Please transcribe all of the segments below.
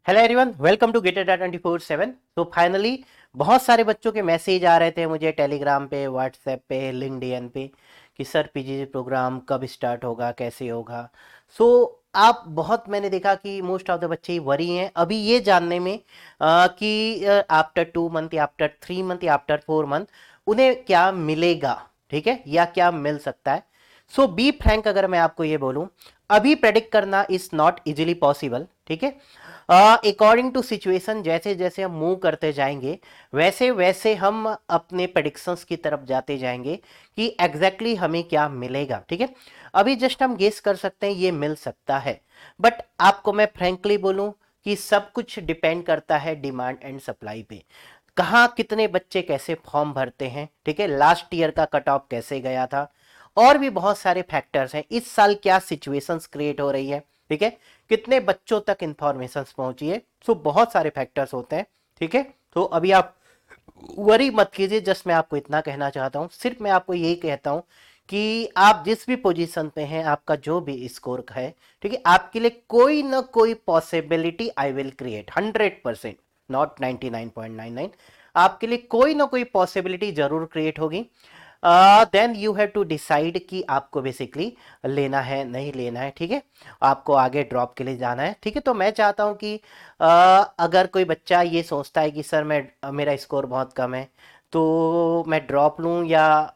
Hello everyone, welcome to GATE Adda 24/7। तो finally बहुत सारे बच्चों के मैसेज आ रहे थे मुझे टेलीग्राम पे, व्हाट्सएप पे, लिंक्डइन पे कि सर पीजीजी प्रोग्राम कब स्टार्ट होगा, कैसे होगा। सो आप बहुत मैंने देखा कि मोस्ट ऑफ द बच्चे वरी हैं अभी ये जानने में कि आफ्टर 2 मंथ या आफ्टर 3 मंथ या आफ्टर 4 मंथ उन्हें क्या मिलेगा, ठीक है, या क्या मिल सकता है। सो बी फ्रैंक, अगर मैं आपको ये बोलूं, अभी प्रेडिक्ट करना इज नॉट इजीली पॉसिबल, ठीक है। अकॉर्डिंग टू सिचुएशन जैसे जैसे हम मूव करते जाएंगे वैसे वैसे हम अपने प्रेडिक्शंस की तरफ जाते जाएंगे कि एग्जैक्टली हमें क्या मिलेगा, ठीक है। अभी जस्ट हम गेस कर सकते हैं ये मिल सकता है, बट आपको मैं फ्रेंकली बोलूं कि सब कुछ डिपेंड करता है डिमांड एंड सप्लाई पे। कहाँ कितने बच्चे कैसे फॉर्म भरते हैं, ठीक है, लास्ट ईयर का कट ऑफ कैसे गया था, और भी बहुत सारे फैक्टर्स हैं। इस साल क्या सिचुएशंस क्रिएट हो रही है, ठीक है, कितने बच्चों तक इंफॉर्मेशन पहुंची है। सो बहुत सारे फैक्टर्स होते हैं, ठीक है। तो अभी आप वरी मत कीजिए, जस्ट मैं आपको इतना कहना चाहता हूं, सिर्फ मैं आपको यही कहता हूं कि आप जिस भी पोजीशन पे हैं, आपका जो भी स्कोर है, ठीक है, आपके लिए कोई ना कोई possibility I will create 100%, not 99.99। आपके लिए कोई ना कोई पॉसिबिलिटी जरूर क्रिएट होगी। Then you have to decide कि आपको बेसिकली लेना है नहीं लेना है, ठीक है, आपको आगे ड्रॉप के लिए जाना है, ठीक है। तो मैं चाहता हूं कि अगर कोई बच्चा ये सोचता है कि सर मैं मेरा स्कोर बहुत कम है तो मैं ड्रॉप लूं या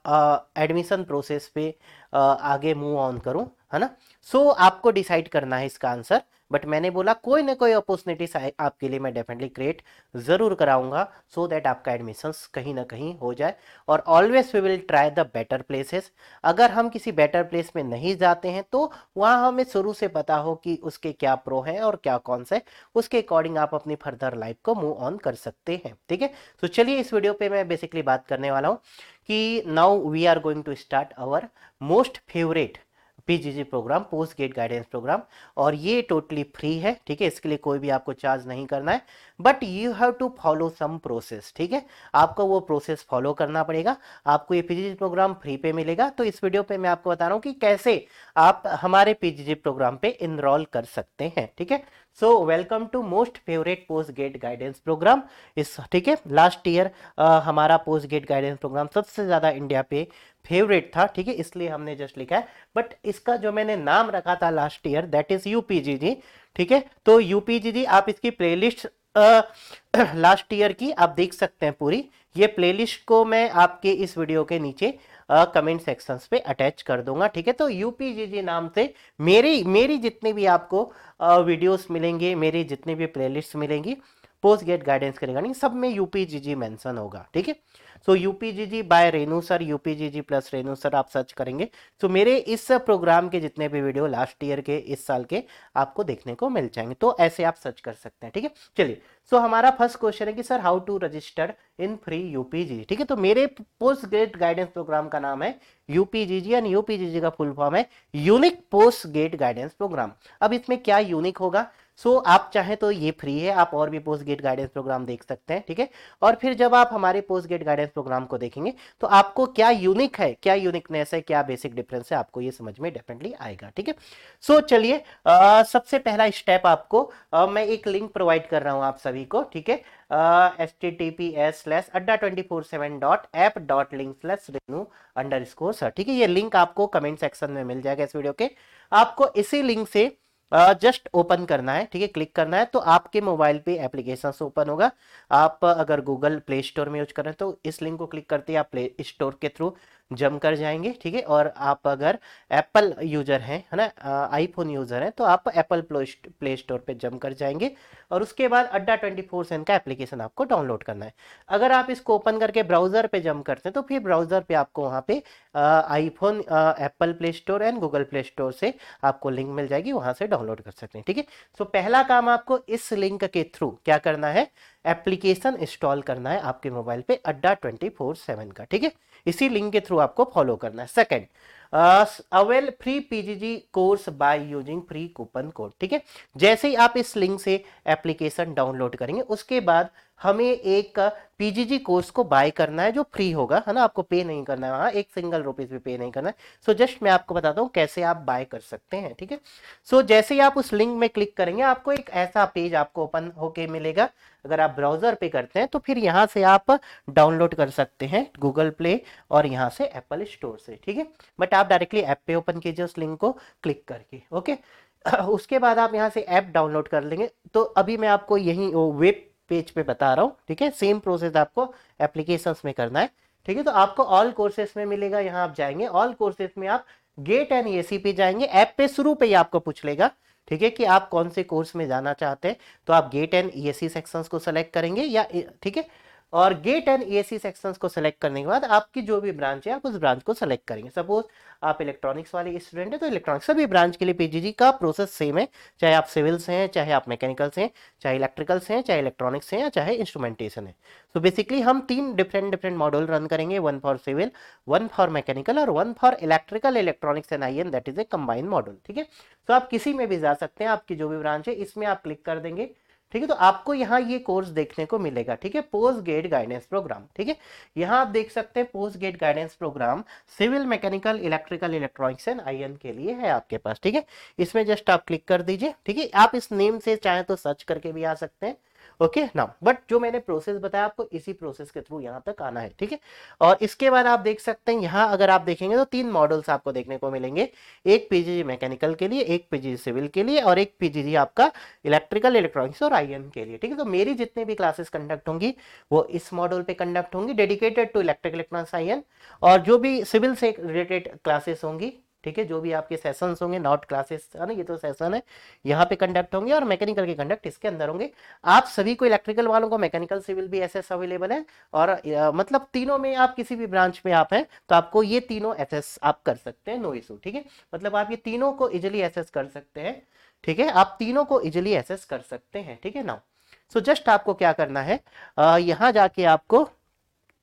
एडमिशन प्रोसेस पे आगे मूव ऑन करूं, है ना। सो आपको डिसाइड करना है इसका आंसर। बट मैंने बोला कोई ना कोई अपॉर्चुनिटी आपके लिए मैं डेफिनेटली क्रिएट जरूर कराऊंगा, सो दैट आपका एडमिशंस कहीं ना कहीं हो जाए। और always we will try the better places. अगर हम किसी बेटर प्लेस में नहीं जाते हैं तो वहाँ हमें शुरू से पता हो कि उसके क्या प्रो हैं और क्या कौन से, उसके अकॉर्डिंग आप अपनी फर्दर लाइफ को मूव ऑन कर सकते हैं, ठीक है। तो चलिए इस वीडियो पे मैं बेसिकली बात करने वाला हूँ कि now we are going to start our most favourite PGG programme, post GATE guidance programme. और ये टोटली फ्री है, ठीक है, इसके लिए कोई भी आपको चार्ज नहीं करना है, but you have to follow some process, ठीक है। आपको वो प्रोसेस फॉलो करना पड़ेगा, आपको ये पीजीजी प्रोग्राम फ्री पे मिलेगा। तो इस वीडियो पे मैं आपको बता रहा हूँ कि कैसे आप हमारे पीजीजी प्रोग्राम पे इनरोल कर सकते हैं, ठीक है। So welcome to most favourite post GATE guidance programme. इस, ठीक है, लास्ट ईयर हमारा पोस्ट गेट गाइडेंस प्रोग्राम सबसे ज्यादा इंडिया पे फेवरेट था, ठीक है, इसलिए हमने जस्ट लिखा है। बट इसका जो मैंने नाम रखा था लास्ट ईयर, दैट इज यूपीजीजी, ठीक है। तो यूपीजीजी आप इसकी प्लेलिस्ट लास्ट ईयर की आप देख सकते हैं पूरी। ये प्लेलिस्ट को मैं आपके इस वीडियो के नीचे कमेंट सेक्शंस पे अटैच कर दूंगा, ठीक है। तो यूपीजीजी नाम से मेरी मेरी जितने भी आपको वीडियोस मिलेंगे, मेरी जितनी भी प्लेलिस्ट मिलेंगी पोस्ट गेट गाइडेंस के रिगार्डिंग, सब में यूपीजीजी मेंशन होगा, ठीक है। So UPGG by Renu sir, UPGG plus Renu sir आप सर्च करेंगे तो मेरे इस प्रोग्राम के जितने भी वीडियो लास्ट ईयर के, इस साल के, आपको देखने को मिल जाएंगे। तो ऐसे आप सर्च कर सकते हैं, ठीक है। चलिए, सो हमारा फर्स्ट क्वेश्चन है कि sir how to register in free UPGG, ठीक है। तो मेरे पोस्ट गेट गाइडेंस प्रोग्राम का नाम है यूपीजीजी, एंड यूपीजीजी का फुल फॉर्म है unique post GATE guidance programme. अब इसमें क्या यूनिक होगा? आप चाहें तो ये फ्री है, आप और भी पोस्ट गेट गाइडेंस प्रोग्राम देख सकते हैं, ठीक है। और फिर जब आप हमारे पोस्ट गेट गाइडेंस प्रोग्राम को देखेंगे तो आपको क्या यूनिक है, क्या यूनिकनेस है, क्या बेसिक डिफरेंस है, आपको ये समझ में डेफिनेटली आएगा, ठीक है। चलिए, सबसे पहला स्टेप आपको मैं एक लिंक प्रोवाइड कर रहा हूं आप सभी को, ठीक है। https:/adda247.app.link/renu_sir, ठीक है। ये लिंक आपको कमेंट सेक्शन में मिल जाएगा इस वीडियो के। आपको इसी लिंक से जस्ट ओपन करना है, ठीक है, क्लिक करना है तो आपके मोबाइल पे एप्लीकेशन ओपन होगा। आप अगर गूगल प्ले स्टोर में यूज कर रहे हैं तो इस लिंक को क्लिक करते ही आप प्ले स्टोर के थ्रू जम कर जाएंगे, ठीक है। और आप अगर एप्पल यूजर हैं, है ना, आईफोन यूजर हैं, तो आप एप्पल प्ले स्टोर पे जम कर जाएंगे और उसके बाद अड्डा 24/7 का एप्लीकेशन आपको डाउनलोड करना है। अगर आप इसको ओपन करके ब्राउजर पे जम करते हैं तो फिर ब्राउजर पे आपको वहां पे iPhone Apple play store and Google play store से आपको लिंक मिल जाएगी, वहां से डाउनलोड कर सकते हैं, ठीक है। पहला काम आपको इस लिंक के थ्रू क्या करना है, एप्लीकेशन इंस्टॉल करना है आपके मोबाइल पे अड्डा 24/7 का, ठीक है। इसी लिंक के थ्रू आपको फॉलो करना है। Second, avail free PGG course by using free coupon code. ठीक है, जैसे ही आप इस लिंक से एप्लीकेशन डाउनलोड करेंगे उसके बाद हमें एक पीजीजी कोर्स को बाय करना है जो फ्री होगा, है ना, आपको पे नहीं करना है, वहां एक सिंगल रुपीज भी पे नहीं करना है। सो जस्ट मैं आपको बताता हूँ कैसे आप बाय कर सकते हैं। ठीक है, सो जैसे ही आप उस लिंक में क्लिक करेंगे आपको एक ऐसा पेज आपको ओपन होके मिलेगा। अगर आप ब्राउजर पे करते हैं तो फिर यहाँ से आप डाउनलोड कर सकते हैं गूगल प्ले और यहाँ से एप्पल स्टोर से। ठीक है, बट आप डायरेक्टली ऐप पे ओपन कीजिए उस लिंक को क्लिक करके। ओके, उसके बाद आप यहाँ से ऐप डाउनलोड कर लेंगे। तो अभी मैं आपको यही वेब पेज पे बता रहा हूँ। ठीक है, सेम प्रोसेस आपको एप्लीकेशंस में करना है। ठीक है, तो आपको ऑल कोर्सेस में मिलेगा, यहाँ आप जाएंगे ऑल कोर्सेस में आप गेट एंड एसी पे जाएंगे। ऐप पे शुरू पे ही आपको पूछ लेगा, ठीक है, कि आप कौन से कोर्स में जाना चाहते हैं। तो आप गेट एंड ईएससी सेक्शंस को सेलेक्ट करेंगे या ठीक है, और गेट एंड ईएससी सेक्शंस को सेलेक्ट करने के बाद आपकी जो भी ब्रांच है आप उस ब्रांच को सेलेक्ट करेंगे। सपोज आप इलेक्ट्रॉनिक्स वाले स्टूडेंट हैं तो इलेक्ट्रॉनिक्स सभी ब्रांच के लिए पीजीजी का प्रोसेस सेम है, चाहे आप सिविल से हैं, चाहे आप मैकेनिकल से हैं, चाहे इलेक्ट्रिकल से हैं, चाहे इलेक्ट्रॉनिक्स से हैं, या चाहे इंस्ट्रूमेंटेशन है। तो बेसिकली हम 3 डिफरेंट मॉड्यूल रन करेंगे, 1 फॉर सिविल, 1 फॉर मैकेनिकल और 1 for electrical electronics and IN, that is a combined module. ठीक है, तो आप किसी में भी जा सकते हैं, आपकी जो भी ब्रांच है इसमें आप क्लिक कर देंगे। ठीक है, तो आपको यहाँ ये कोर्स देखने को मिलेगा। ठीक है, पोस्ट गेट गाइडेंस प्रोग्राम। ठीक है, यहाँ आप देख सकते हैं post GATE guidance programme civil mechanical electrical electronics and IN के लिए है आपके पास। ठीक है, इसमें जस्ट आप क्लिक कर दीजिए। ठीक है, आप इस नेम से चाहे तो सर्च करके भी आ सकते हैं। ओके नाउ, बट जो मैंने प्रोसेस बताया आपको इसी प्रोसेस के थ्रू यहाँ तक आना है। ठीक है, और इसके बाद आप देख सकते हैं यहाँ अगर आप देखेंगे तो 3 मॉडल्स आपको देखने को मिलेंगे, एक पीजीजी मैकेनिकल के लिए, एक पीजीजी सिविल के लिए और एक पीजीजी आपका इलेक्ट्रिकल इलेक्ट्रॉनिक्स और आईएन के लिए। ठीक है, तो मेरी जितनी भी क्लासेस कंडक्ट होंगी वो इस मॉडल पे कंडक्ट होंगी, dedicated to electrical electronics IN, और जो भी सिविल से रिलेटेड क्लासेस होंगी, ठीक है, जो भी आपके सेशंस होंगे, नॉट क्लासेस है ना, ये तो सेशन है, यहाँ पे कंडक्ट होंगे और मैकेनिकल के कंडक्ट इसके अंदर होंगे। आप सभी को इलेक्ट्रिकल वालों को मैकेनिकल सिविल भी एसएस अवेलेबल है, और मतलब तीनों में आप किसी भी ब्रांच में आप हैं तो आपको ये तीनों एसएस आप कर सकते हैं, नो इशू। ठीक है, मतलब आप ये तीनों को इजिली एसएस कर सकते हैं। ठीक है, आप तीनों को इजिली एसएस कर सकते हैं। ठीक है नाउ, सो जस्ट आपको क्या करना है, यहाँ जाके आपको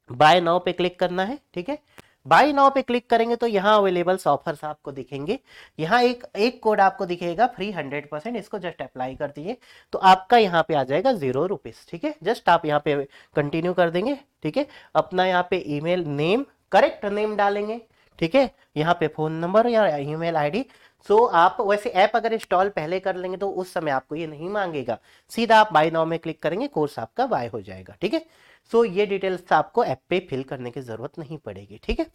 बाय नाउ पे क्लिक करना है। ठीक है, बाय नाउ पे क्लिक करेंगे तो यहाँ अवेलेबल्स ऑफर्स आपको दिखेंगे। यहाँ एक कोड आपको दिखेगा फ्री 100%, इसको जस्ट अप्लाई कर दीजिए तो आपका यहाँ पे आ जाएगा 0 रुपीज। ठीक है, जस्ट आप यहाँ पे कंटिन्यू कर देंगे। ठीक है, अपना यहाँ पे ईमेल नेम, करेक्ट नेम डालेंगे। ठीक है, यहाँ पे फोन नंबर या ईमेल आईडी। सो आप वैसे ऐप अगर इंस्टॉल पहले कर लेंगे तो उस समय आपको ये नहीं मांगेगा, सीधा आप बाय नाउ में क्लिक करेंगे, कोर्स आपका बाय हो जाएगा। ठीक है, सो ये डिटेल्स आपको ऐप पे फिल करने की जरूरत नहीं पड़ेगी। ठीक है,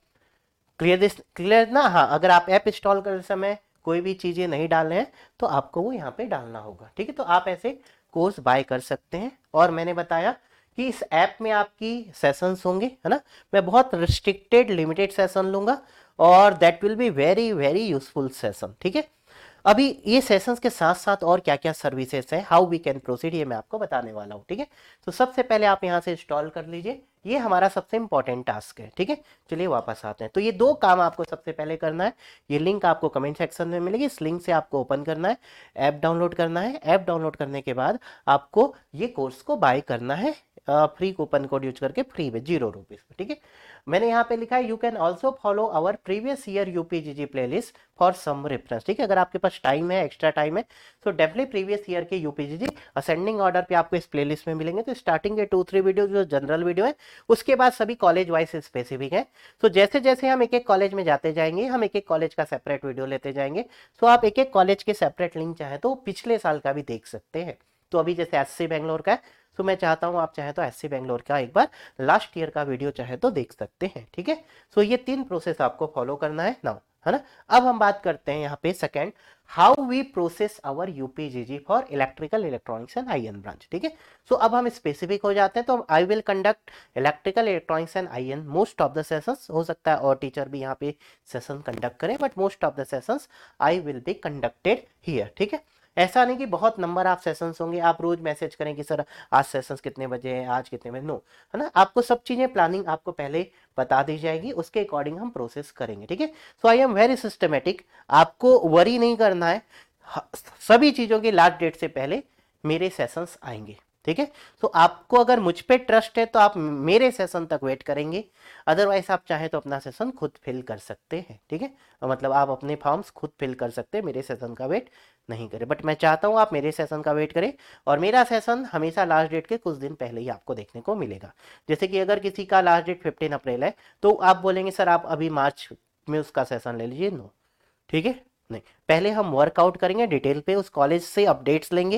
क्लियर ना। हाँ, अगर आप ऐप इंस्टॉल करते समय कोई भी चीजें नहीं डाल रहे हैं तो आपको वो यहाँ पे डालना होगा। ठीक है, तो आप ऐसे कोर्स बाय कर सकते हैं। और मैंने बताया कि इस ऐप में आपकी सेशंस होंगे, है ना, मैं बहुत रिस्ट्रिक्टेड लिमिटेड सेशन लूंगा और that will be very very useful session. ठीक है, अभी ये सेशंस के साथ साथ और क्या क्या सर्विसेज है, हाउ वी कैन प्रोसीड, ये मैं आपको बताने वाला हूँ। ठीक है, तो सबसे पहले आप यहाँ से इंस्टॉल कर लीजिए, ये हमारा सबसे इंपॉर्टेंट टास्क है। ठीक है, चलिए वापस आते हैं। तो ये 2 काम आपको सबसे पहले करना है, ये लिंक आपको कमेंट सेक्शन में मिलेगी, इस लिंक से आपको ओपन करना है, ऐप डाउनलोड करना है। ऐप डाउनलोड करने के बाद आपको ये कोर्स को बाय करना है फ्री कूपन कोड यूज करके, फ्री में 0 रुपीज। ठीक है, मैंने यहाँ पे लिखा है you can also follow our previous year UPGG playlist for some reference. ठीक है, अगर आपके पास टाइम है, एक्स्ट्रा टाइम है, तो डेफिनेटली प्रीवियस ईयर के यूपीजीजी असेंडिंग ऑर्डर पे आपको इस प्लेलिस्ट में मिलेंगे। तो स्टार्टिंग के 2-3 वीडियो जो जनरल वीडियो है, उसके बाद सभी कॉलेज वाइज स्पेसिफिक है। तो जैसे जैसे हम एक एक कॉलेज में जाते जाएंगे, हम एक एक कॉलेज का सेपरेट वीडियो लेते जाएंगे। तो आप एक एक कॉलेज के सेपरेट लिंक चाहे तो पिछले साल का भी देख सकते हैं। तो अभी जैसे एससी बैंगलोर का है, तो मैं चाहता हूं आप चाहे तो एससी बैंगलोर का एक बार लास्ट ईयर का वीडियो चाहे तो देख सकते हैं। ठीक है, सो ये 3 प्रोसेस आपको फॉलो करना है नाउ, है ना। अब हम बात करते हैं यहाँ पे second, how we process our UPGG for electrical electronics and IN branch. ठीक है, सो अब हम स्पेसिफिक हो जाते हैं। तो I will conduct electrical electronics and IN most of the sessions, हो सकता है और टीचर भी यहाँ पे सेशन कंडक्ट करें, but most of the sessions I will be conducted here. ठीक है, ऐसा नहीं कि बहुत नंबर ऑफ सेशंस होंगे, आप रोज मैसेज करें कि सर आज सेशंस कितने बजे हैं, आज कितने बजे, नो, है ना। आपको सब चीजें प्लानिंग आपको पहले बता दी जाएगी, उसके अकॉर्डिंग हम प्रोसेस करेंगे। ठीक है, सो आई एम वेरी सिस्टमेटिक, आपको वरी नहीं करना है, सभी चीजों की लास्ट डेट से पहले मेरे सेशंस आएंगे। ठीक है। तो आपको अगर मुझ पे ट्रस्ट है तो आप मेरे सेशन तक वेट करेंगे, अदरवाइज आप चाहें तो अपना सेशन खुद फिल कर सकते हैं, ठीक है। मतलब आप अपने फॉर्म्स खुद फिल कर सकते हैं, मेरे सेशन का वेट नहीं करें। बट मैं चाहता हूँ आप मेरे सेशन का वेट करें, और मेरा सेशन हमेशा लास्ट डेट के कुछ दिन पहले ही आपको देखने को मिलेगा। जैसे कि अगर किसी का लास्ट डेट 15 अप्रैल है तो आप बोलेंगे सर आप अभी मार्च में उसका सेशन ले लीजिए, नो, ठीक है। नहीं, पहले हम वर्कआउट करेंगे डिटेल पे, उस कॉलेज से अपडेट्स लेंगे,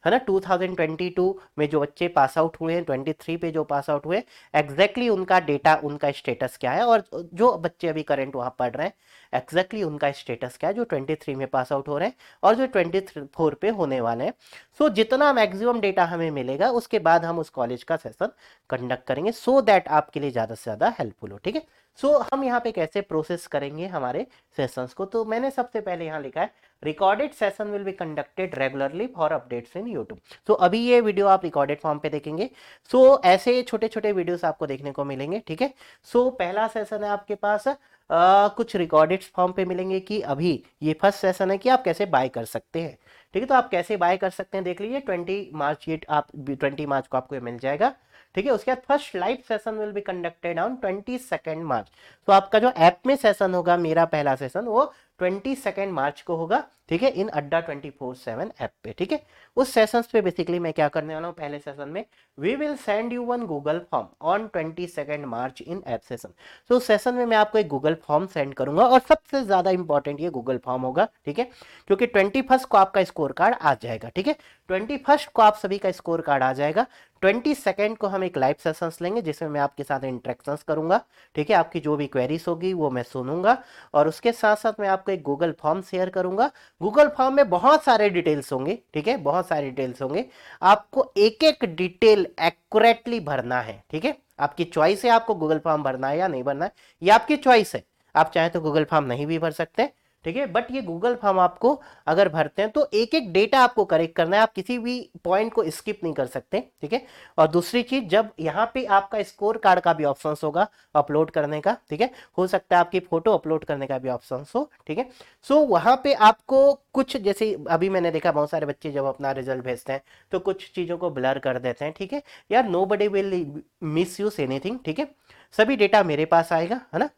है ना। 2022 में जो बच्चे पास आउट हुए हैं, 23 पे जो पास आउट हुए, एग्जैक्टली उनका डेटा, उनका स्टेटस क्या है, और जो बच्चे अभी करंट वहाँ पढ़ रहे हैं एग्जैक्टली उनका स्टेटस क्या है, जो 23 में पास आउट हो रहे हैं और जो 24 पे होने वाले हैं। सो जितना मैक्सिमम डेटा हमें मिलेगा उसके बाद हम उस कॉलेज का सेशन कंडक्ट करेंगे, सो दैट आपके लिए ज़्यादा से ज़्यादा हेल्पफुल हो, ठीक है। सो हम यहाँ पे कैसे प्रोसेस करेंगे हमारे सेशंस को, तो मैंने सबसे पहले यहाँ लिखा है recorded session will be conducted regularly for updates in YouTube. So अभी ये वीडियो आप रिकॉर्डेड फॉर्म पे देखेंगे। सो ऐसे छोटे छोटे वीडियोस आपको देखने को मिलेंगे, ठीक है। सो पहला सेशन है आपके पास, कुछ रिकॉर्डेड फॉर्म पे मिलेंगे कि अभी ये फर्स्ट सेशन है कि आप कैसे बाय कर सकते हैं, ठीक है। तो आप कैसे बाय कर सकते हैं देख लीजिए, 20 मार्च, ये आप 20 मार्च को आपको ये मिल जाएगा, ठीक है। उसके बाद first live session will be conducted on 22 मार्च। तो आपका जो ऐप में सेशन होगा, मेरा पहला सेशन, वो 22 मार्च को होगा, ठीक है, इन अड्डा 24/7 ऐप पे, ठीक है। उस सेशंस पे बेसिकली मैं क्या करने वाला हूँ, पहले सेशन में we will send you one Google form on 22 March in app session. तो सेशन में मैं आपको एक गूगल फॉर्म सेंड करूंगा, और सबसे ज्यादा इंपॉर्टेंट ये गूगल फॉर्म होगा, ठीक है, क्योंकि 21 को आपका स्कोर कार्ड आ जाएगा, ठीक है। 21 को आप सभी का स्कोर कार्ड आ जाएगा। 22 को हम एक लाइव सेशंस लेंगे जिसमें मैं आपके साथ इंटरेक्शंस करूंगा, ठीक है। आपकी जो भी क्वेरीज होगी वो मैं सुनूंगा, और उसके साथ साथ मैं आपको एक गूगल फॉर्म शेयर करूंगा। गूगल फॉर्म में बहुत सारे डिटेल्स होंगे, ठीक है, बहुत सारे डिटेल्स होंगे। आपको एक एक डिटेल एक्यूरेटली भरना है, ठीक है। आपकी चॉइस है आपको गूगल फॉर्म भरना है या नहीं भरना है, ये आपकी चॉइस है। आप चाहे तो गूगल फॉर्म नहीं भी भर सकते, ठीक है। बट ये गूगल फॉर्म आपको अगर भरते हैं तो एक एक डेटा आपको करेक्ट करना है, आप किसी भी पॉइंट को स्किप नहीं कर सकते, ठीक है। और दूसरी चीज, जब यहाँ पे आपका स्कोर कार्ड का भी ऑप्शन होगा अपलोड करने का, ठीक है, हो सकता है आपकी फोटो अपलोड करने का भी ऑप्शन हो, ठीक है। सो वहां पे आपको कुछ, जैसे अभी मैंने देखा बहुत सारे बच्चे जब अपना रिजल्ट भेजते हैं तो कुछ चीजों को ब्लर कर देते हैं, ठीक है। यार nobody will misuse anything, ठीक है। सभी डेटा मेरे पास आएगा, है ना।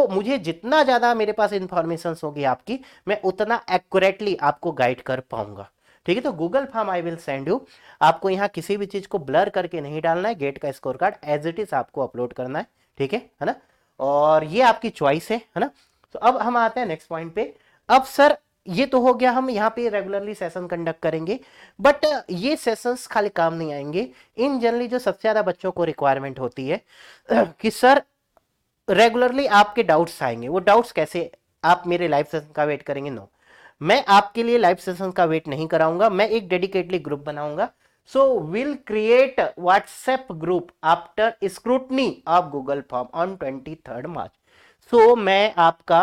मुझे जितना ज्यादा मेरे पास इंफॉर्मेशन होगी आपकी, मैं उतना एक्यूरेटली आपको गाइड कर पाऊंगा, ठीक है। तो Google form I will send you, आपको यहाँ किसी भी चीज को ब्लर करके नहीं डालना है, गेट का score card as it is आपको अपलोड करना है, ठीक है ना। और ये आपकी चॉइस है ना। तो अब हम आते हैं नेक्स्ट पॉइंट पे। अब सर ये तो हो गया, हम यहाँ पे रेगुलरली सेशन कंडक्ट करेंगे, बट ये सेशंस खाली काम नहीं आएंगे। इन जनरली जो सबसे ज्यादा बच्चों को रिक्वायरमेंट होती है कि सर रेगुलरली आपके डाउट्स आएंगे, वो डाउट्स कैसे, आप मेरे लाइव सेशन का वेट करेंगे, नो, मैं आपके लिए लाइव सेशन का वेट नहीं कराऊंगा, मैं एक डेडिकेटली ग्रुप बनाऊंगा। So will create WhatsApp group after scrutiny of Google form on 23 मार्च। सो मैं आपका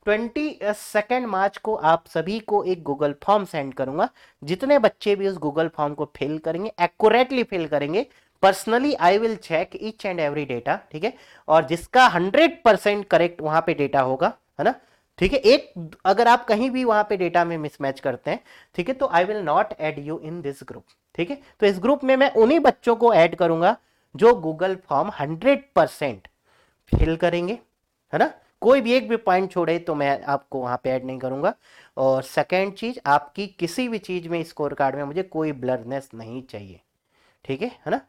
22 मार्च को आप सभी को एक गूगल फॉर्म सेंड करूंगा। जितने बच्चे भी उस गूगल फॉर्म को फिल करेंगे, एक्यूरेटली फिल करेंगे, personally I will check each and every data, ठीक है। और जिसका 100% करेक्ट वहां पे डेटा होगा, है ना, ठीक है, एक अगर आप कहीं भी वहां पे डेटा में मिसमैच करते हैं, ठीक है, तो I will not add you in this group, ठीक है। तो इस ग्रुप में मैं उन्हीं बच्चों को ऐड करूंगा जो गूगल फॉर्म 100% फिल करेंगे, है ना। कोई भी एक भी पॉइंट छोड़े तो मैं आपको वहां पे ऐड नहीं करूंगा। और सेकेंड चीज, आपकी किसी भी चीज में स्कोर कार्ड में मुझे कोई ब्लरनेस नहीं चाहिए, ठीक है ना।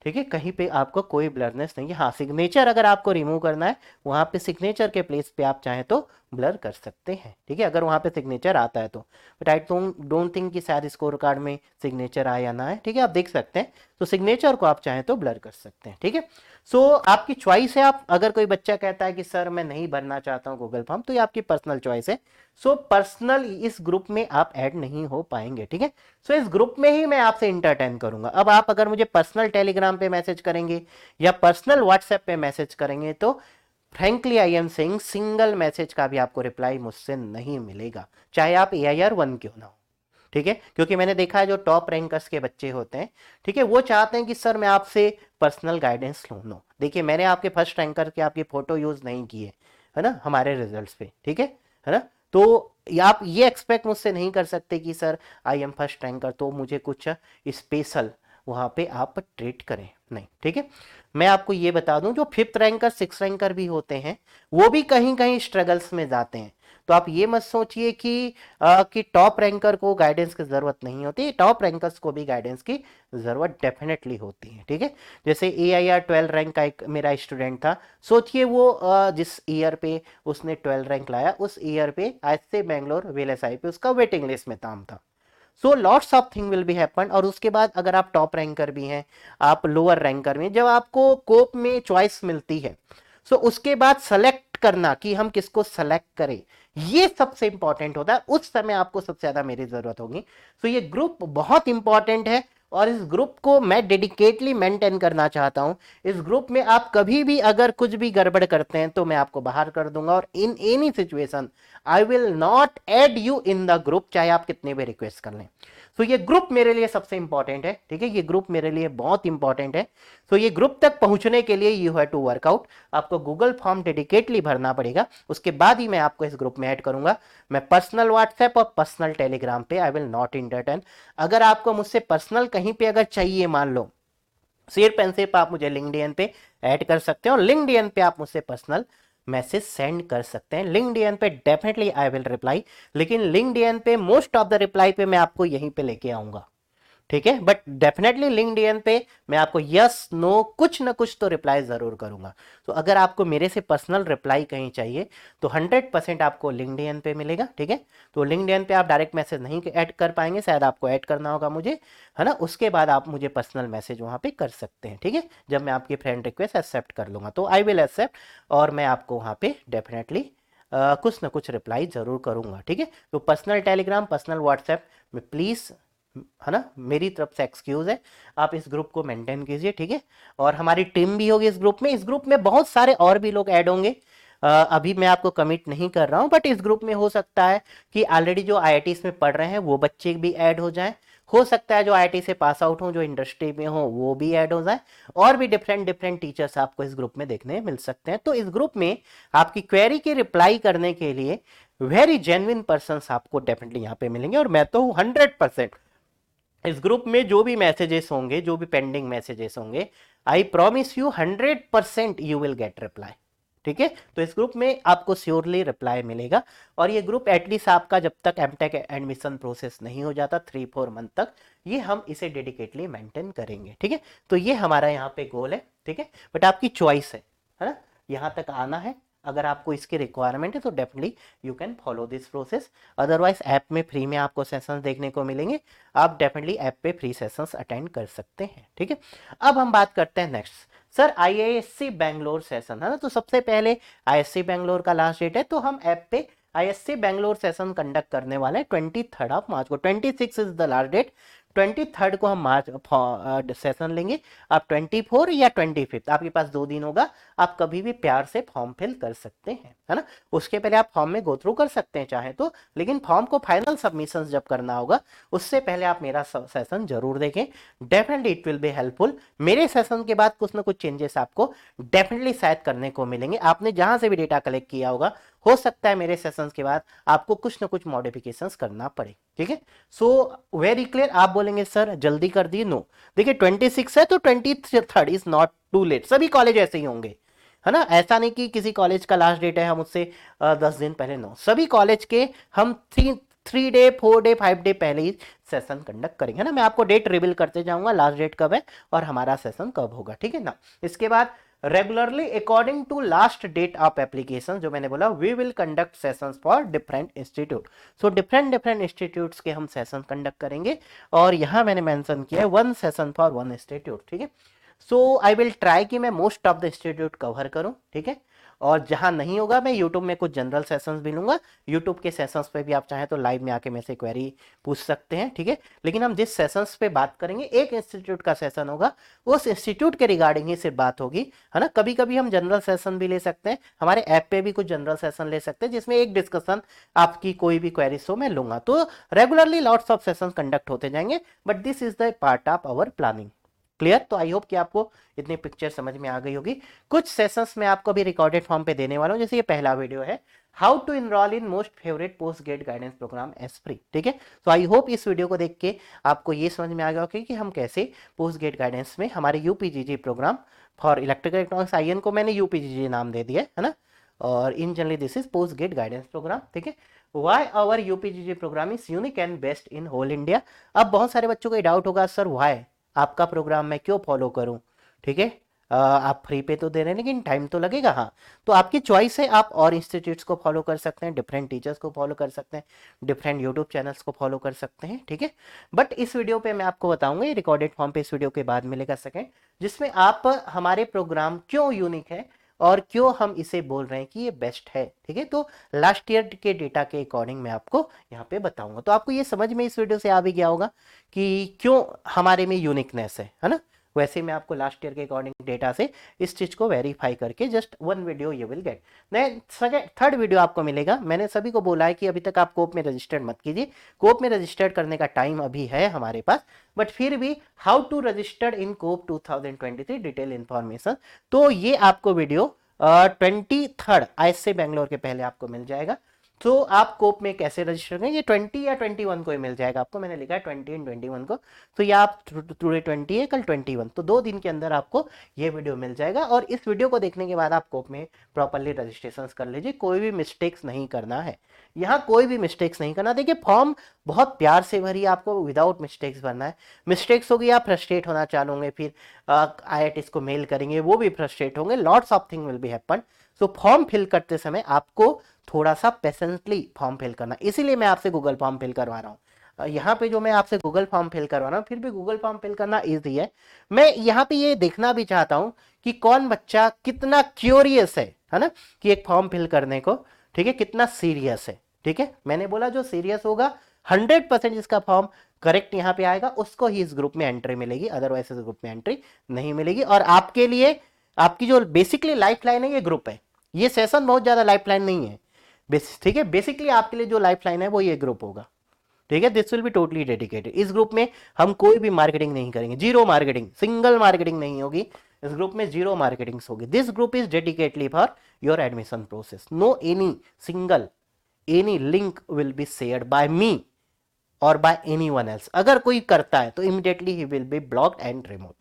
ठीक है, कहीं पे आपको कोई ब्लरनेस नहीं है। हाँ, सिग्नेचर अगर आपको रिमूव करना है, वहां पे सिग्नेचर के प्लेस पे आप चाहें तो ब्लर कर सकते हैं, ठीक है, अगर वहां पे सिग्नेचर आता है तो। बट आई डोंट थिंक कि शायद स्कोर कार्ड में सिग्नेचर आए या ना आए, ठीक है, आप देख सकते हैं। तो सिग्नेचर को आप चाहें तो ब्लर कर सकते हैं, ठीक है। आपकी चॉइस है। आप अगर कोई बच्चा कहता है कि सर मैं नहीं भरना चाहता हूँ गूगल फॉर्म, तो ये आपकी पर्सनल चॉइस है। पर्सनल इस ग्रुप में आप ऐड नहीं हो पाएंगे, ठीक है। इस ग्रुप में ही मैं आपसे इंटरटेन करूंगा। अब आप अगर मुझे पर्सनल टेलीग्राम पे मैसेज करेंगे या पर्सनल व्हाट्सएप पे मैसेज करेंगे तो frankly I am saying single message का भी आपको रिप्लाई मुझसे नहीं मिलेगा, चाहे आप AIR 1 क्यों ना हो, ठीक है। क्योंकि मैंने देखा है जो टॉप रैंकर्स के बच्चे होते हैं, ठीक है, वो चाहते हैं कि सर मैं आपसे पर्सनल गाइडेंस लूँ। नो, देखिए मैंने आपके फर्स्ट रैंकर के आपकी फोटो यूज नहीं की है ना, हमारे रिजल्ट्स पे, ठीक है ना। तो आप ये एक्सपेक्ट मुझसे नहीं कर सकते कि sir I am first ranker तो मुझे कुछ स्पेशल वहाँ पे आप ट्रीट करें नहीं, ठीक है। मैं आपको ये बता दूं, जो 5th रैंकर 6th रैंकर भी होते हैं वो भी कहीं कहीं स्ट्रगल्स में जाते हैं। तो आप ये मत सोचिए कि टॉप रैंकर को गाइडेंस की जरूरत नहीं होती, टॉप रैंकर्स को भी गाइडेंस की जरूरत डेफिनेटली होती है, ठीक है। जैसे AIR 12 रैंक का एक मेरा स्टूडेंट था, सोचिए वो जिस ईयर पे उसने 12 रैंक लाया उस ईयर पे ISC बैंगलोर VLSI पे उसका वेटिंग लिस्ट में नाम था। So lots of thing will be happen. और उसके बाद अगर आप टॉप रैंकर भी हैं, आप लोअर रैंकर में, जब आपको कोप में चॉइस मिलती है, सो उसके बाद सेलेक्ट करना कि हम किसको सेलेक्ट करें, ये सबसे इंपॉर्टेंट होता है। उस समय आपको सबसे ज्यादा मेरी जरूरत होगी। सो ये ग्रुप बहुत इंपॉर्टेंट है और इस ग्रुप को मैं डेडिकेटली मेंटेन करना चाहता हूं। इस ग्रुप में आप कभी भी अगर कुछ भी गड़बड़ करते हैं तो मैं आपको बाहर कर दूंगा, और in any situation I will not add you in the group, चाहे आप कितने भी रिक्वेस्ट कर लें। तो ये ग्रुप मेरे लिए सबसे इंपॉर्टेंट है, ठीक है, ये ग्रुप मेरे लिए बहुत इंपॉर्टेंट है। तो ये ग्रुप तक पहुंचने के लिए यू हैव टू वर्कआउट, आपको गूगल फॉर्म डेडिकेटली भरना पड़ेगा, उसके बाद ही मैं आपको इस ग्रुप में ऐड करूंगा। मैं पर्सनल व्हाट्सएप और पर्सनल टेलीग्राम पे आई विल नॉट इंटरटेन। अगर आपको मुझसे पर्सनल कहीं पे अगर चाहिए, मान लो सिर्फ एंड सिर्फ आप मुझे लिंक्डइन पे ऐड कर सकते हो, और लिंक्डइन पे आप मुझसे पर्सनल मैसेज सेंड कर सकते हैं। लिंक्डइन पे डेफिनेटली आई विल रिप्लाई, लेकिन लिंक्डइन पे मोस्ट ऑफ द रिप्लाई पे मैं आपको यहीं पे लेके आऊंगा, ठीक है। बट डेफिनेटली लिंक्डइन पे मैं आपको यस नो कुछ ना कुछ तो रिप्लाई जरूर करूंगा। तो अगर आपको मेरे से पर्सनल रिप्लाई कहीं चाहिए तो 100% आपको लिंक्डइन पे मिलेगा, ठीक है। तो लिंक्डइन पे आप डायरेक्ट मैसेज नहीं ऐड कर पाएंगे, शायद आपको ऐड करना होगा मुझे, है ना। उसके बाद आप मुझे पर्सनल मैसेज वहां पे कर सकते हैं, ठीक है। जब मैं आपकी फ्रेंड रिक्वेस्ट एक्सेप्ट कर लूंगा तो आई विल एक्सेप्ट, और मैं आपको वहां पे डेफिनेटली कुछ ना कुछ रिप्लाई जरूर करूंगा, ठीक है। तो पर्सनल टेलीग्राम, पर्सनल व्हाट्सएप में प्लीज, है ना, मेरी तरफ से एक्सक्यूज है, आप इस ग्रुप को मेंटेन कीजिए, ठीक है। और हमारी टीम भी होगी इस ग्रुप में, इस ग्रुप में बहुत सारे और भी लोग ऐड होंगे। अभी मैं आपको कमिट नहीं कर रहा हूं, बट इस ग्रुप में हो सकता है कि ऑलरेडी जो IITs में पढ़ रहे हैं वो बच्चे भी ऐड हो जाएं, हो सकता है जो IIT से पास आउट हो, जो इंडस्ट्री में हो, वो भी ऐड हो जाए, और भी डिफरेंट डिफरेंट टीचर्स आपको इस ग्रुप में देखने मिल सकते हैं। तो इस ग्रुप में आपकी क्वेरी की रिप्लाई करने के लिए वेरी जेन्युइन पर्सन आपको डेफिनेटली यहाँ पे मिलेंगे, और मैं तो 100% इस ग्रुप में जो भी मैसेजेस होंगे, जो भी पेंडिंग मैसेजेस होंगे, I promise you 100% you will get reply, ठीक है। तो इस ग्रुप में आपको श्योरली रिप्लाई मिलेगा। और ये ग्रुप एटलीस्ट आपका जब तक एमटेक एडमिशन प्रोसेस नहीं हो जाता 3-4 मंथ तक, ये हम इसे डेडिकेटली मेंटेन करेंगे, ठीक है। तो ये हमारा यहाँ पे गोल है, ठीक है। बट आपकी चॉइस है ना, यहाँ तक आना है। अगर आपको इसकी रिक्वायरमेंट है तो definitely you can follow this process. Otherwise app में फ्री में आपको सेशंस देखने को मिलेंगे, आप डेफिनेटली ऐप पे फ्री सेशंस अटेंड कर सकते हैं, ठीक है। अब हम बात करते हैं next, sir IISc Bangalore session, है ना। तो सबसे पहले IISc बैंगलोर का लास्ट डेट है, तो हम ऐप पे IISc बैंगलोर सेशन कंडक्ट करने वाले हैं 23 मार्च को। 26 इज द लास्ट डेट, 23 को हम मार्च सेशन लेंगे। आप 24 या 25, आपके पास 2 दिन होगा, आप कभी भी प्यार से फॉर्म फिल कर सकते हैं, है ना। उसके पहले आप फॉर्म में गो थ्रू कर सकते हैं चाहे तो, लेकिन फॉर्म को फाइनल सबमिशन जब करना होगा उससे पहले आप मेरा सेशन जरूर देखें, definitely it will be helpful. मेरे सेशन के बाद कुछ ना कुछ चेंजेस आपको डेफिनेटली शायद करने को मिलेंगे। आपने जहां से भी डेटा कलेक्ट किया होगा, हो सकता है मेरे सेशंस के बाद आपको कुछ ना कुछ मॉडिफिकेशंस करना पड़े, ठीक है। So very clear. आप बोलेंगे सर जल्दी कर दिए, नो, देखिए 26 है तो 23 इज नॉट टू लेट, सभी कॉलेज ऐसे ही होंगे, है ना। ऐसा नहीं कि किसी कॉलेज का लास्ट डेट है हम उससे 10 दिन पहले, नो, सभी कॉलेज के हम 3 डे 4 डे 5 डे पहले ही सेशन कंडक्ट करेंगे, ना। मैं आपको डेट रिवील करते जाऊंगा, लास्ट डेट कब है और हमारा सेशन कब होगा, ठीक है ना। इसके बाद regularly according to last date of application, जो मैंने बोला, we will conduct sessions for different institute. So different different institutes के हम सेशन कंडक्ट करेंगे, और यहां मैंने मेंशन किया है 1 सेशन फॉर 1 इंस्टीट्यूट, ठीक है। सो आई विल ट्राई कि मैं most of the institute cover करूं, ठीक है। और जहां नहीं होगा मैं यूट्यूब में कुछ जनरल सेशंस भी लूंगा, यूट्यूब के सेशंस पे भी आप चाहें तो लाइव में आके मेरे से क्वेरी पूछ सकते हैं, ठीक है। लेकिन हम जिस सेशंस पे बात करेंगे, एक इंस्टीट्यूट का सेशन होगा, उस इंस्टीट्यूट के रिगार्डिंग ही सिर्फ बात होगी, है ना। कभी कभी हम जनरल सेशन भी ले सकते हैं, हमारे ऐप पे भी कुछ जनरल सेशन ले सकते हैं जिसमें एक डिस्कशन आपकी कोई भी क्वेरीज हो मैं लूंगा। तो regularly lots of session conduct होते जाएंगे, but this is the part of our planning. Clear? तो आई होप कि आपको इतनी पिक्चर समझ में आ गई होगी। कुछ सेशंस में आपको भी रिकॉर्डेड फॉर्म पे देने वाला हूँ, जैसे ये पहला वीडियो है, how to enrol in most favourite post grade guidance programme as free, ठीक है। तो आई होप इस वीडियो को देख के आपको ये समझ में आ गया होगा कि हम कैसे पोस्ट ग्रेड गाइडेंस में हमारे UPGG programme for electrical electronics IN को मैंने यूपीजीजी नाम दे दिया है ना, और in generally this is post grade guidance programme, ठीक है। Why our UPGG programme is unique and best in whole India. अब बहुत सारे बच्चों को ये डाउट होगा, सर वाई आपका प्रोग्राम मैं क्यों फॉलो करूं, ठीक है। आप फ्री पे तो दे रहे हैं लेकिन टाइम तो लगेगा, हाँ। तो आपकी चॉइस है, आप और इंस्टीट्यूट्स को फॉलो कर सकते हैं, डिफरेंट टीचर्स को फॉलो कर सकते हैं, डिफरेंट यूट्यूब चैनल्स को फॉलो कर सकते हैं, ठीक है। बट इस वीडियो पे मैं आपको बताऊंगा, ये रिकॉर्डेड फॉर्म पे इस वीडियो के बाद मिलेगा सेकेंड, जिसमें आप हमारे प्रोग्राम क्यों यूनिक है और क्यों हम इसे बोल रहे हैं कि ये बेस्ट है, ठीक है। तो लास्ट ईयर के डेटा के अकॉर्डिंग मैं आपको यहाँ पे बताऊंगा। तो आपको ये समझ में इस वीडियो से आ भी गया होगा कि क्यों हमारे में यूनिकनेस है ना। वैसे मैं आपको लास्ट ईयर के अकॉर्डिंग डेटा से इस चीज को वेरीफाई करके just one video you will get. Next third video आपको मिलेगा। मैंने सभी को बोला है कि अभी तक आप कोप में रजिस्टर्ड मत कीजिए, कोप में रजिस्टर्ड करने का टाइम अभी है हमारे पास, बट फिर भी how to registered in COAP 2023 detail information, तो ये आपको वीडियो 23 ISC बैंगलोर के पहले आपको मिल जाएगा। तो आप कोप में कैसे रजिस्टर करें, ये 20 या 21 को ही मिल जाएगा आपको, मैंने लिखा है 20 एंड 21 को, तो ये आप टुडे 20 है, कल 21, तो 2 दिन के अंदर आपको ये वीडियो मिल जाएगा। और इस वीडियो को देखने के बाद आप कोप में प्रॉपरली रजिस्ट्रेशन कर लीजिए, कोई भी मिस्टेक्स नहीं करना है, यहाँ कोई भी मिस्टेक्स नहीं करना। देखिए फॉर्म बहुत प्यार से भरी, आपको विदाउट मिस्टेक्स भरना है। मिस्टेक्स होगी आप फ्रस्ट्रेट होना चाहोगे, फिर IITs को मेल करेंगे, वो भी फ्रस्ट्रेट होंगे, lots of thing will be happen. So form fill करते समय आपको थोड़ा सा पेशेंटली फॉर्म फिल करना, इसीलिए मैं आपसे गूगल फॉर्म फिल करवा रहा हूँ। यहाँ पे जो मैं आपसे गूगल फॉर्म फिल करवा रहा हूँ, फिर भी गूगल फॉर्म फिल करना इजी है। मैं यहाँ पे ये देखना भी चाहता हूँ कि कौन बच्चा कितना क्यूरियस है ना, कि एक फॉर्म फिल करने को, ठीक है, कितना सीरियस है, ठीक है। मैंने बोला जो सीरियस होगा 100% जिसका फॉर्म करेक्ट यहाँ पे आएगा उसको ही इस ग्रुप में एंट्री मिलेगी, अदरवाइज इस ग्रुप में एंट्री नहीं मिलेगी। और आपके लिए आपकी जो बेसिकली लाइफ लाइन है ये ग्रुप है, ये सेशन बहुत ज्यादा लाइफ लाइन नहीं है, ठीक है। बेसिकली आपके लिए जो लाइफ लाइन है वो ये ग्रुप होगा, ठीक है। This will be totally dedicated. इस ग्रुप में हम कोई भी मार्केटिंग नहीं करेंगे, जीरो मार्केटिंग, सिंगल मार्केटिंग नहीं होगी इस ग्रुप में, जीरो मार्केटिंग होगी। This group is dedicatedly for your admission process, no any single any link will be shared by me और बाय एनीवन एल्स। अगर कोई करता है तो immediately he will be blocked and removed,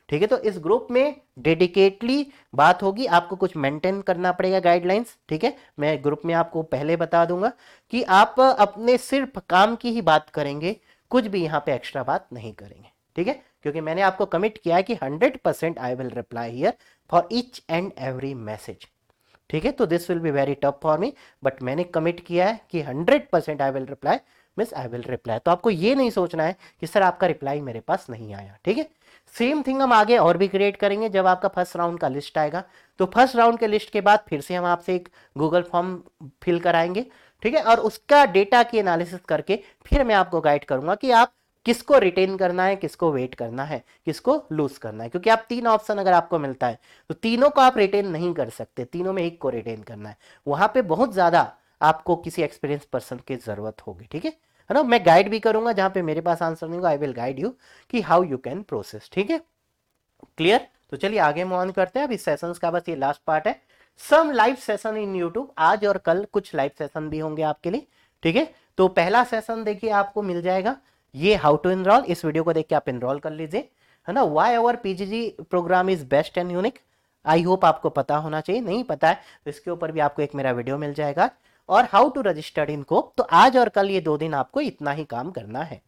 ठीक है। तो इस ग्रुप में डेडिकेटली बात होगी, आपको कुछ मेंटेन करना पड़ेगा गाइडलाइंस, ठीक है। मैं ग्रुप में आपको पहले बता दूंगा कि आप अपने सिर्फ काम की ही बात करेंगे, कुछ भी यहाँ पे एक्स्ट्रा बात नहीं करेंगे, ठीक है। क्योंकि मैंने आपको कमिट किया है कि 100% I will reply here for each and every message, ठीक है। तो this will be very tough for me, but मैंने कमिट किया है कि 100% I will reply, means I will reply. तो आपको ये नहीं सोचना है कि सर आपका रिप्लाई मेरे पास नहीं आया, ठीक है। सेम थिंग हम आगे और भी क्रिएट करेंगे जब आपका फर्स्ट राउंड का लिस्ट आएगा। तो फर्स्ट राउंड के लिस्ट के बाद फिर से हम आपसे एक गूगल फॉर्म फिल कराएंगे, ठीक है। और उसका डेटा की एनालिसिस करके फिर मैं आपको गाइड करूंगा कि आप किसको रिटेन करना है, किसको वेट करना है, किसको लूज करना है। क्योंकि आप 3 ऑप्शन अगर आपको मिलता है तो तीनों को आप रिटेन नहीं कर सकते, तीनों में एक को रिटेन करना है। वहां पे बहुत ज्यादा आपको किसी एक्सपीरियंस पर्सन की जरूरत होगी, ठीक है ना। मैं गाइड भी करूंगा, जहां पे मेरे पास आंसर नहीं होगा आई विल गाइड यू कि हाउ यू कैन प्रोसेस, ठीक है, क्लियर। तो चलिए आगे मूव ऑन करते हैं। अब इस सेशंस का बस ये लास्ट पार्ट है, सम लाइव सेशन इन यूट्यूब। आज और कल कुछ लाइव सेशन भी होंगे आपके लिए, ठीक है। तो पहला सेशन देखिए आपको मिल जाएगा ये हाउ टू एनरोल, इस वीडियो को देख के आप एनरोल कर लीजिए, है ना। Why our PGG programme is best and unique, I hope आपको पता होना चाहिए, नहीं पता है तो इसके ऊपर भी आपको एक मेरा वीडियो मिल जाएगा। और हाउ टू रजिस्टर इन कोप, तो आज और कल ये 2 दिन आपको इतना ही काम करना है,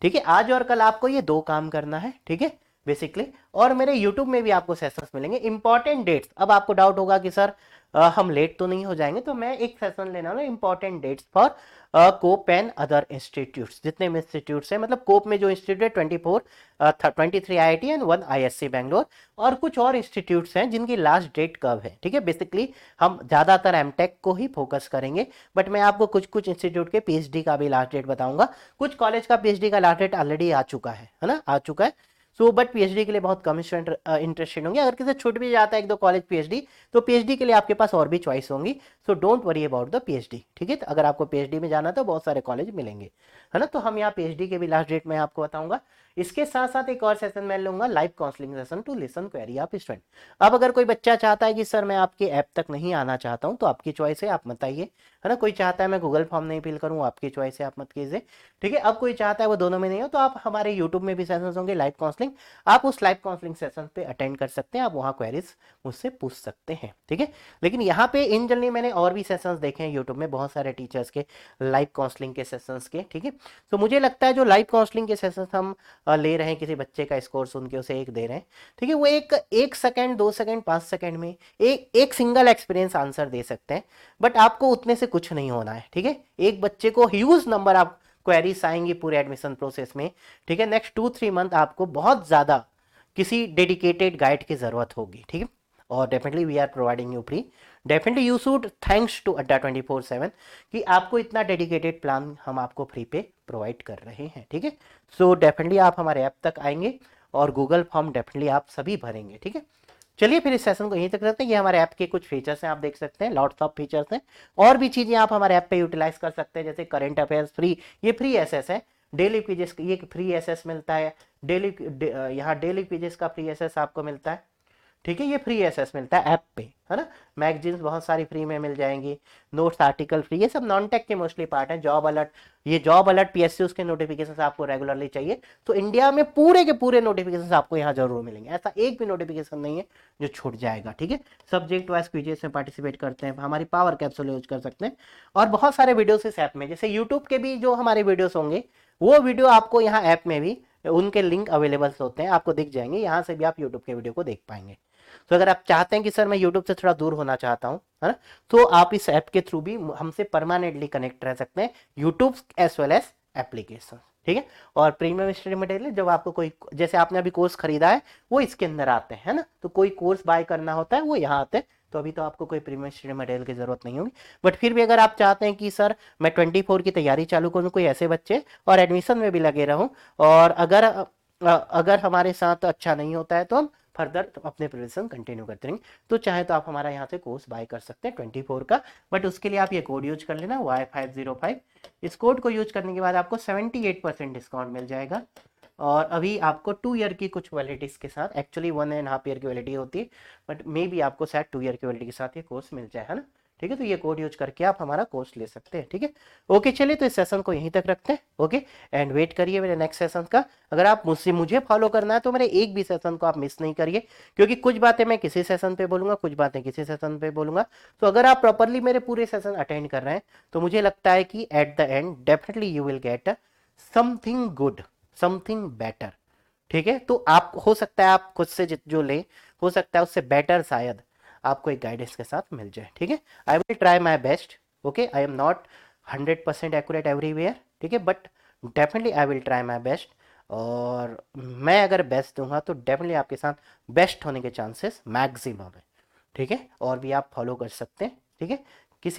ठीक है। आज और कल आपको ये 2 काम करना है, ठीक है, बेसिकली। और मेरे YouTube में भी आपको सेशंस मिलेंगे, इंपॉर्टेंट डेट्स। अब आपको डाउट होगा कि सर हम लेट तो नहीं हो जाएंगे, तो मैं एक सेशन लेना ना important dates for COAP and other institutes, जितने भी इंस्टीट्यूट्स हैं, मतलब कोप में जो इंस्टीट्यूट है 23 IIT एंड 1 ISC बैंगलोर, और कुछ और इंस्टीट्यूट्स हैं जिनकी लास्ट डेट कब है, ठीक है। बेसिकली हम ज्यादातर एमटेक को ही फोकस करेंगे, बट मैं आपको कुछ कुछ इंस्टीट्यूट के PhD का भी लास्ट डेट बताऊंगा। कुछ कॉलेज का PhD का लास्ट डेट ऑलरेडी आ चुका है ना, आ चुका है। सो बट PhD के लिए बहुत कम स्टूडेंट इंटरेस्टेड होंगे। अगर किसी छूट भी जाता है 1-2 कॉलेज PhD, तो PhD के लिए आपके पास और भी चॉइस होंगी। So don't worry about the PhD, ठीक है। तो अगर आपको PhD में जाना है तो बहुत सारे कॉलेज मिलेंगे, है ना। तो हम यहाँ PhD के भी लास्ट डेट में आपको बताऊंगा। इसके साथ साथ एक और सेशन मैं लूंगा, live counselling session to listen query of student. अब अगर कोई बच्चा चाहता है कि सर मैं आपके ऐप तक नहीं आना चाहता हूं, तो आपकी चॉइस है, आप बताइए, है ना। कोई चाहता है मैं गूगल फॉर्म नहीं फिल करूं, आपकी चॉइस है, आप मत कीजिए, ठीक है। अब कोई चाहता है वो दोनों में नहीं हो, तो आप हमारे यूट्यूब में भी सेशन होंगे लाइव काउंसलिंग, आप उस लाइव काउंसलिंग सेशन पे अटेंड कर सकते हैं, आप वहाँ क्वेरीज मुझसे पूछ सकते हैं, ठीक है। लेकिन यहाँ पे इन जनरली मैंने और भी सेशंस देखे हैं यूट्यूब में, बहुत सारे टीचर्स के लाइव काउंसलिंग के सेशंस के, ठीक है। तो मुझे लगता है जो लाइव काउंसलिंग के सेशंस हम ले रहे हैं, किसी बच्चे का स्कोर सुन के उसे एक दे रहे हैं, ठीक है, वो एक सेकंड, 2 सेकंड, 5 सेकंड में एक सिंगल एक्सपीरियंस आंसर दे सकते हैं, बट आपको उतने से कुछ नहीं होना है, ठीक है। एक बच्चे को ह्यूज नंबर आप क्वेरीज आएंगी पूरे एडमिशन प्रोसेस में, ठीक है। नेक्स्ट 2-3 मंथ आपको बहुत ज्यादा किसी डेडिकेटेड गाइड की जरूरत होगी, ठीक है। और definitely we are providing you free, definitely you should thanks to Adda 24/7 कि आपको इतना डेडिकेटेड प्लान हम आपको फ्री पे प्रोवाइड कर रहे हैं, ठीक है। सो डेफिनेटली आप हमारे ऐप तक आएंगे और गूगल फॉर्म डेफिनेटली आप सभी भरेंगे, ठीक है। चलिए फिर इस सेशन को यहीं तक रखते हैं। ये हमारे ऐप के कुछ फीचर्स हैं, आप देख सकते हैं, लॉट्स ऑफ फीचर्स हैं, और भी चीजें आप हमारे ऐप पे यूटिलाइज कर सकते हैं, जैसे करंट अफेयर्स फ्री, ये फ्री एसएस है, डेली क्विजेस ये फ्री एसएस मिलता है, यहाँ डेली क्विजेस का फ्री एसएस आपको मिलता है, ठीक है। ये फ्री एसेस मिलता है ऐप पे, है ना। मैगजीन्स बहुत सारी फ्री में मिल जाएंगी, नोट्स आर्टिकल फ्री, ये सब नॉन टेक के मोस्टली पार्ट है। जॉब अलर्ट, ये जॉब अलर्ट पीएसयू के नोटिफिकेशन आपको रेगुलरली चाहिए, तो इंडिया में पूरे के पूरे नोटिफिकेशन आपको यहाँ जरूर मिलेंगे, ऐसा एक भी नोटिफिकेशन नहीं है जो छूट जाएगा, ठीक है। सब्जेक्ट वाइज क्विजेस में पार्टिसिपेट करते हैं, हमारी पावर कैप्सूल यूज कर सकते हैं, और बहुत सारे वीडियोस इस ऐप में, जैसे यूट्यूब के भी जो हमारे वीडियोस होंगे, वो वीडियो आपको यहाँ ऐप में भी उनके लिंक अवेलेबल होते हैं, आपको दिख जाएंगे, यहाँ से भी आप यूट्यूब के वीडियो को देख पाएंगे। तो अगर आप चाहते हैं कि सर मैं यूट्यूब से थोड़ा दूर होना चाहता हूं, है ना, तो आप इस ऐप के थ्रू भी हमसे परमानेंटली कनेक्ट रह सकते हैं, YouTube as well as application, ठीक है। और प्रीमियम स्टडी मटेरियल, जब आपको कोई, जैसे आपने अभी कोर्स खरीदा है, वो इसके अंदर आते हैं, है ना, तो कोई कोर्स बाय करना होता है वो यहाँ आते हैं, तो अभी तो आपको कोई प्रीमियम स्टडी मटेरियल की जरूरत नहीं होगी। बट फिर भी अगर आप चाहते हैं कि सर मैं 24 की तैयारी चालू करूँ, कोई ऐसे बच्चे, और एडमिशन में भी लगे रहूँ, और अगर हमारे साथ अच्छा नहीं होता है तो हम फर्दर अपने प्रिपरेशन कंटिन्यू करते रहेंगे, तो चाहे तो आप हमारा यहाँ से कोर्स बाय कर सकते हैं 24 का, बट उसके लिए आप ये कोड यूज कर लेना Y505। इस कोड को यूज करने के बाद आपको 78% डिस्काउंट मिल जाएगा, और अभी आपको 2 ईयर की कुछ वैलिडिटीज के साथ, एक्चुअली 1.5 ईयर की वैलिडिटी होती है, बट मे बी आपको शायद 2 ईयर की वैलिडिटी के साथ ये कोर्स मिल जाए, है ना, ठीक है। तो ये कोड यूज करके आप हमारा कोर्स ले सकते हैं, ठीक है। ओके, चलिए तो इस सेशन को यहीं तक रखते हैं, ओके, एंड वेट करिए मेरे नेक्स्ट सेशन का। अगर आप मुझे फॉलो करना है तो मेरे एक भी सेशन को आप मिस नहीं करिए, क्योंकि कुछ बातें मैं किसी सेशन पे बोलूंगा, कुछ बातें किसी सेशन पे बोलूंगा, तो अगर आप प्रॉपरली मेरे पूरे सेशन अटेंड कर रहे हैं, तो मुझे लगता है कि at the end definitely you will get something good, something better, ठीक है। तो आप, हो सकता है आप खुद से जो ले, हो सकता है उससे बेटर शायद आपको एक गाइडेंस के साथ मिल जाए, ठीक है। I will try my best, okay, I am not 100% accurate everywhere, ठीक है, but definitely I will try my best, और मैं अगर बेस्ट दूंगा तो डेफिनेटली आपके साथ बेस्ट होने के चांसेस मैक्सिमम है, ठीक है। और भी आप फॉलो कर सकते हैं, ठीक है,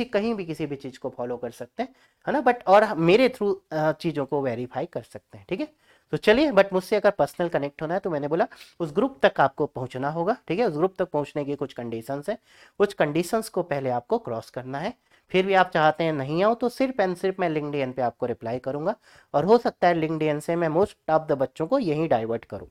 कहीं भी किसी भी चीज़ को फॉलो कर सकते हैं, है ना, बट और मेरे थ्रू चीज़ों को वेरीफाई कर सकते हैं, ठीक है। तो चलिए, बट मुझसे अगर पर्सनल कनेक्ट होना है तो मैंने बोला उस ग्रुप तक आपको पहुंचना होगा, ठीक है। उस ग्रुप तक पहुंचने की कुछ कंडीशंस है, कुछ कंडीशंस को पहले आपको क्रॉस करना है, फिर भी आप चाहते हैं नहीं आओ, तो सिर्फ एंड सिर्फ मैं लिंक्डइन पे आपको रिप्लाई करूंगा, और हो सकता है लिंक्डइन से मैं मोस्ट ऑफ द बच्चों को यहीं डाइवर्ट करूँ,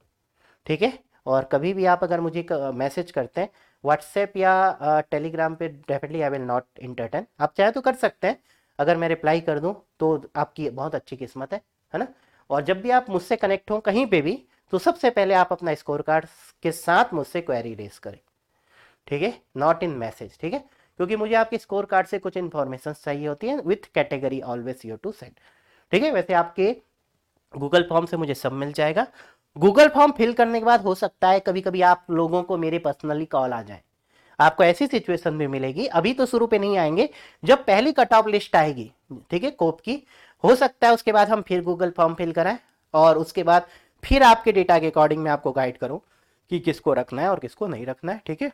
ठीक है। और कभी भी आप अगर मुझे मैसेज करते हैं व्हाट्सएप या टेलीग्राम पे, definitely I will not entertain, आप चाहे तो कर सकते हैं, अगर मैं रिप्लाई कर दूं तो आपकी बहुत अच्छी किस्मत है ना। और जब भी आप मुझसे कनेक्ट हो कहीं पे भी, तो सबसे पहले आप अपना स्कोर कार्ड के साथ मुझसे क्वेरी रेस करें, ठीक है, नॉट इन मैसेज, ठीक है, क्योंकि मुझे आपके स्कोर कार्ड से कुछ इन्फॉर्मेशन चाहिए होती है, with category always you to send, ठीक है। वैसे आपके गूगल फॉर्म से मुझे सब मिल जाएगा। गूगल फॉर्म फिल करने के बाद हो सकता है कभी कभी आप लोगों को मेरे पर्सनली कॉल आ जाए, आपको ऐसी सिचुएशन भी मिलेगी, अभी तो शुरू पे नहीं आएंगे, जब पहली कट ऑफ लिस्ट आएगी, ठीक है, कोप की, हो सकता है उसके बाद हम फिर गूगल फॉर्म फिल कराएं, और उसके बाद फिर आपके डेटा के अकॉर्डिंग मैं आपको गाइड करूं कि किसको रखना है और किसको नहीं रखना है, ठीक है।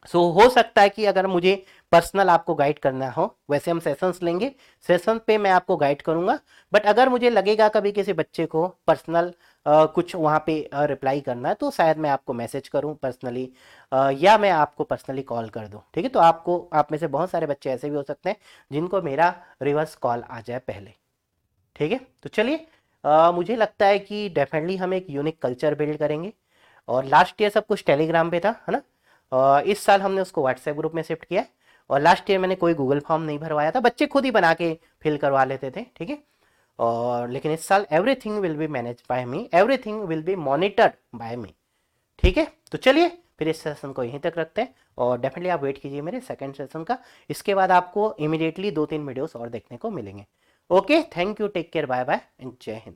सो हो सकता है कि अगर मुझे पर्सनल आपको गाइड करना हो, वैसे हम सेशंस लेंगे, सेशन पे मैं आपको गाइड करूंगा, बट अगर मुझे लगेगा कभी किसी बच्चे को पर्सनल कुछ वहाँ पे रिप्लाई करना है, तो शायद मैं आपको मैसेज करूं पर्सनली, या मैं आपको पर्सनली कॉल कर दूं, ठीक है। तो आप में से बहुत सारे बच्चे ऐसे भी हो सकते हैं जिनको मेरा रिवर्स कॉल आ जाए पहले, ठीक है। तो चलिए, मुझे लगता है कि डेफिनेटली हम एक यूनिक कल्चर बिल्ड करेंगे। और लास्ट ईयर सब कुछ टेलीग्राम पे था, है ना। इस साल हमने उसको व्हाट्सएप ग्रुप में शिफ्ट किया है। और लास्ट ईयर मैंने कोई गूगल फॉर्म नहीं भरवाया था, बच्चे खुद ही बना के फिल करवा लेते थे, ठीक है। और लेकिन इस साल everything will be manage by me, everything will be monitored by me, ठीक है। तो चलिए फिर इस सेशन को यहीं तक रखते हैं, और डेफिनेटली आप वेट कीजिए मेरे सेकंड सेशन का। इसके बाद आपको इमीडिएटली 2-3 वीडियोस और देखने को मिलेंगे। Okay, thank you, take care, bye bye and जय हिंद।